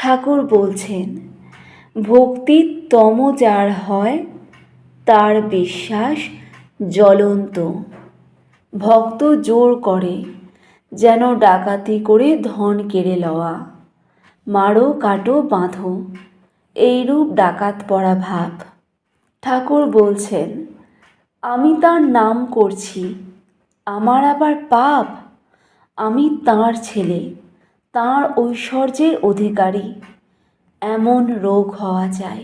ঠাকুর বলছেন, ভক্তির তম যার হয় তার বিশ্বাস জ্বলন্ত। ভক্ত জোর করে যেন ডাকাতি করে ধন কেড়ে লওয়া, মারো কাটো বাঁধো, এইরূপ ডাকাত পড়া ভাব। ঠাকুর বলছেন, আমি তার নাম করছি, আমার আবার পাপ? আমি তাঁর ছেলে, তাঁর ঐশ্বর্যের অধিকারী, এমন রোগ হওয়া চাই।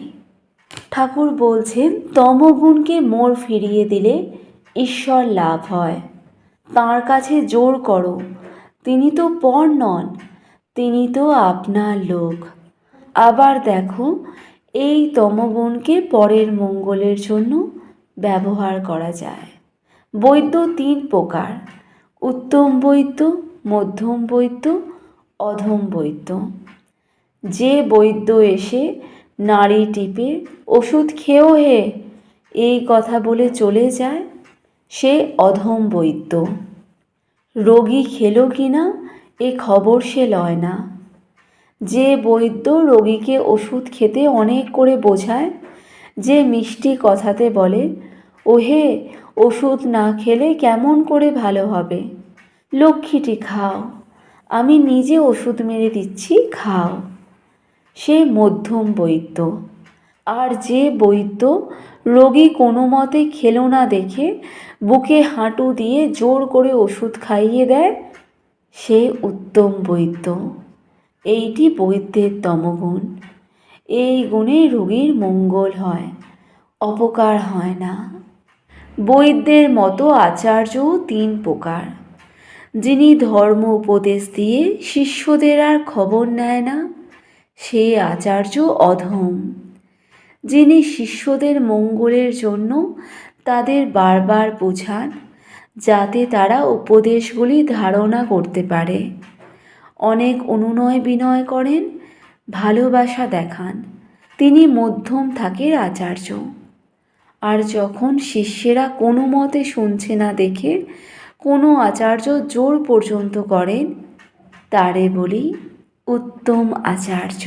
ঠাকুর বলছেন, তমগুণকে মোড় ফিরিয়ে দিলে ঈশ্বর লাভ হয়। তাঁর কাছে জোর করো, তিনি তো পর নন, তিনি তো আপনার লোক। আবার দেখো, এই তমগুণকে পরের মঙ্গলের জন্য ব্যবহার করা যায়। বৈদ্য 3 প্রকার: উত্তম বৈদ্য, মধ্যম বৈদ্য, অধম বৈদ্য। যে বৈদ্য এসে নাড়ি টিপে ওষুধ খেও হে এই কথা বলে চলে যায়, সে অধম বৈদ্য। রোগী খেলো কিনা এ খবর সে লয় না। যে বৈদ্য রোগীকে ওষুধ খেতে অনেক করে বোঝায়, যে মিষ্টি কথাতে বলে, ওহে ওষুধ না খেলে কেমন করে ভালো হবে, লক্ষ্মীটি খাও, আমি নিজে ওষুধ মেরে দিচ্ছি, খাও, সে মধ্যম বৈদ্য। আর যে বৈদ্য রোগী কোনো মতে খেলো না দেখে বুকে হাঁটু দিয়ে জোর করে ওষুধ খাইয়ে দেয়, সে উত্তম বৈদ্য। এইটি বৈদ্যের তমগুণ। এই গুণে রোগীর মঙ্গল হয়, অপকার হয় না। বৈদ্যের মতো আচার্যও 3 প্রকার: যিনি ধর্ম উপদেশ দিয়ে শিষ্যদের আর খবর নেয় না, সে আচার্য অধম। যিনি শিষ্যদের মঙ্গলের জন্য তাদের বারবার বোঝান, যাতে তারা উপদেশগুলি ধারণা করতে পারে, অনেক অনুনয় বিনয় করেন, ভালোবাসা দেখান, তিনি মধ্যম থাকের আচার্য। আর যখন শিষ্যেরা কোনো মতে শুনছে না দেখে কোনো আচার্য জোর পর্যন্ত করেন, তারে বলি উত্তম আচার্য।